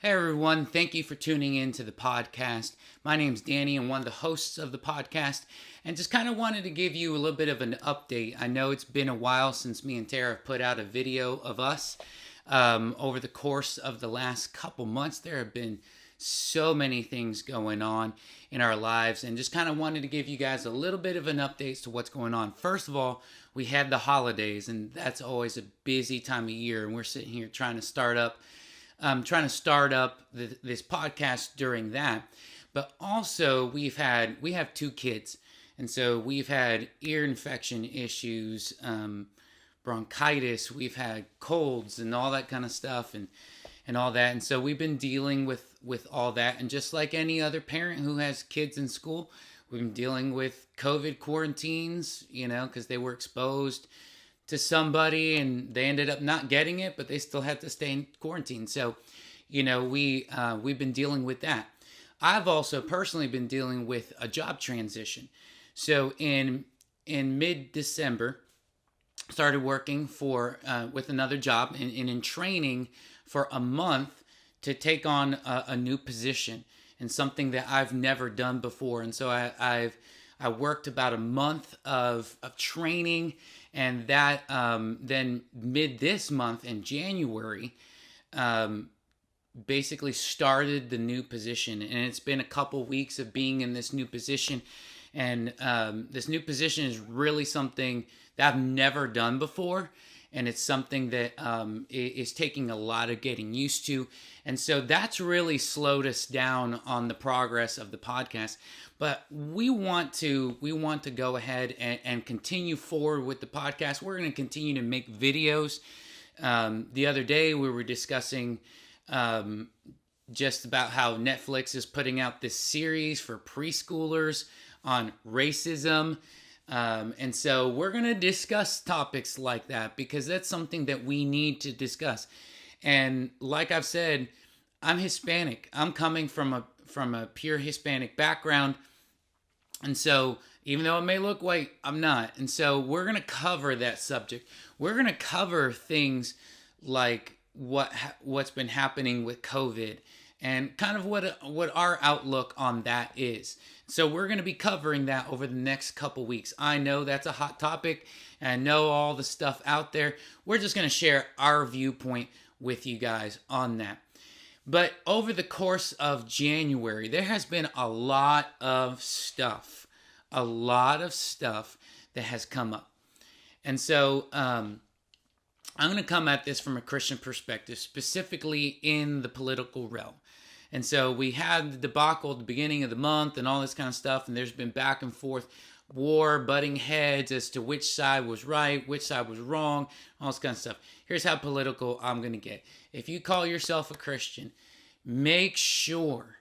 Hey everyone, thank you for tuning in to the podcast. My name's Danny. I'm one of the hosts of the podcast and just kind of wanted to give you a little bit of an update. I know it's been a while since me and Tara have put out a video of us. Over the course of the last couple months, there have been so many things going on in our lives and just kind of wanted to give you guys a little bit of an update as to what's going on. First of all, we had the holidays and that's always a busy time of year, and we're sitting here trying to start up this podcast during that. But also we have two kids, and so we've had ear infection issues, bronchitis, we've had colds and all that kind of stuff, and all that. And so we've been dealing with all that, and just like any other parent who has kids in school, we've been dealing with COVID quarantines, because they were exposed to somebody and they ended up not getting it, but they still had to stay in quarantine. So, we've been dealing with that. I've also personally been dealing with a job transition. So in mid December, started working for with another job and in training for a month to take on a new position and something that I've never done before. And so I worked about a month of training, and that then mid this month in January, basically started the new position. And it's been a couple weeks of being in this new position, and this new position is really something that I've never done before, and it's something that is taking a lot of getting used to. And so that's really slowed us down on the progress of the podcast. But we want to go ahead and continue forward with the podcast. We're going to continue to make videos. The other day we were discussing just about how Netflix is putting out this series for preschoolers on racism. And so we're going to discuss topics like that because that's something that we need to discuss. And like I've said, I'm Hispanic. I'm coming from a pure Hispanic background. And so even though it may look white, I'm not. And so we're going to cover that subject. We're going to cover things like what's been happening with COVID and kind of what our outlook on that is. So we're going to be covering that over the next couple weeks. I know that's a hot topic, and I know all the stuff out there. We're just going to share our viewpoint with you guys on that. But over the course of January, there has been a lot of stuff that has come up. And so I'm going to come at this from a Christian perspective, specifically in the political realm. And so we had the debacle at the beginning of the month and all this kind of stuff, and there's been back and forth, war, butting heads as to which side was right, which side was wrong, all this kind of stuff. Here's how political I'm going to get. If you call yourself a Christian, make sure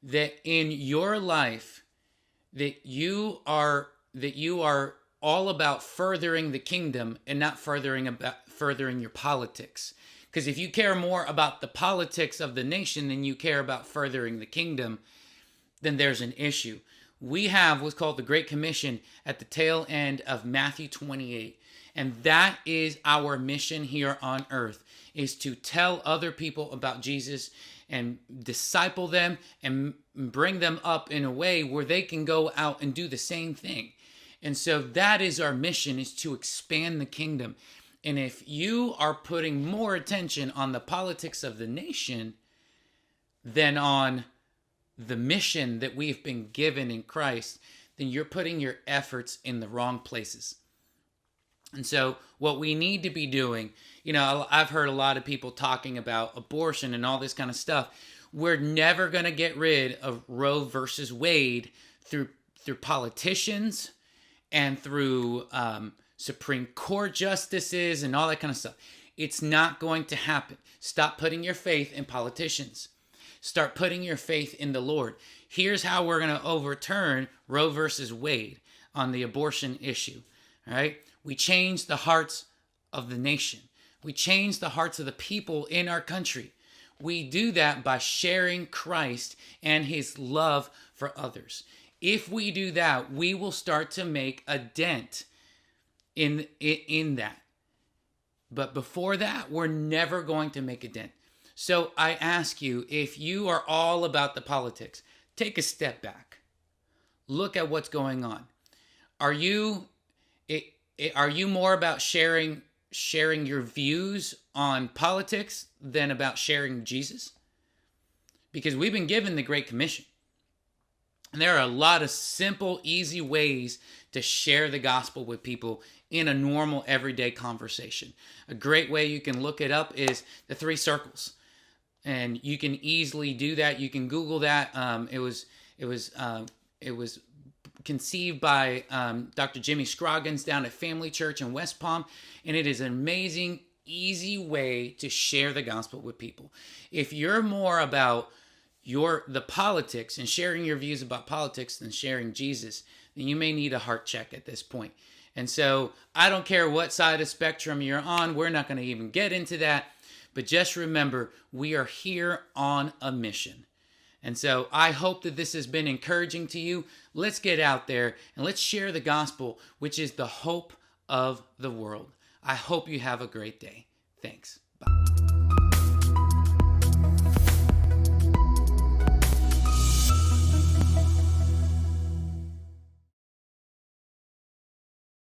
that in your life that you are all about furthering the kingdom and not furthering your politics. Because if you care more about the politics of the nation than you care about furthering the kingdom, then there's an issue. We have what's called the Great Commission at the tail end of Matthew 28. And that is our mission here on earth, is to tell other people about Jesus and disciple them and bring them up in a way where they can go out and do the same thing. And so that is our mission, is to expand the kingdom. And if you are putting more attention on the politics of the nation than on the mission that we've been given in Christ, then you're putting your efforts in the wrong places. And so what we need to be doing, I've heard a lot of people talking about abortion and all this kind of stuff. We're never going to get rid of Roe versus Wade through politicians and through Supreme Court justices and all that kind of stuff. It's not going to happen. Stop putting your faith in politicians. Start putting your faith in the Lord. Here's how we're going to overturn Roe versus Wade on the abortion issue. All right? We change the hearts of the nation. We change the hearts of the people in our country. We do that by sharing Christ and his love for others. If we do that, we will start to make a dent in that. But before that, we're never going to make a dent. So I ask you, if you are all about the politics, take a step back. Look at what's going on. Are you are you more about sharing your views on politics than about sharing Jesus? Because we've been given the Great Commission. And there are a lot of simple, easy ways to share the gospel with people in a normal, everyday conversation. A great way you can look it up is the 3 circles. And you can easily do that. You can Google that. It was conceived by Dr. Jimmy Scroggins down at Family Church in West Palm, and it is an amazing, easy way to share the gospel with people. If you're more about the politics and sharing your views about politics than sharing Jesus, then you may need a heart check at this point. And so I don't care what side of the spectrum you're on. We're not going to even get into that. But just remember, we are here on a mission. And so I hope that this has been encouraging to you. Let's get out there and let's share the gospel, which is the hope of the world. I hope you have a great day. Thanks. Bye.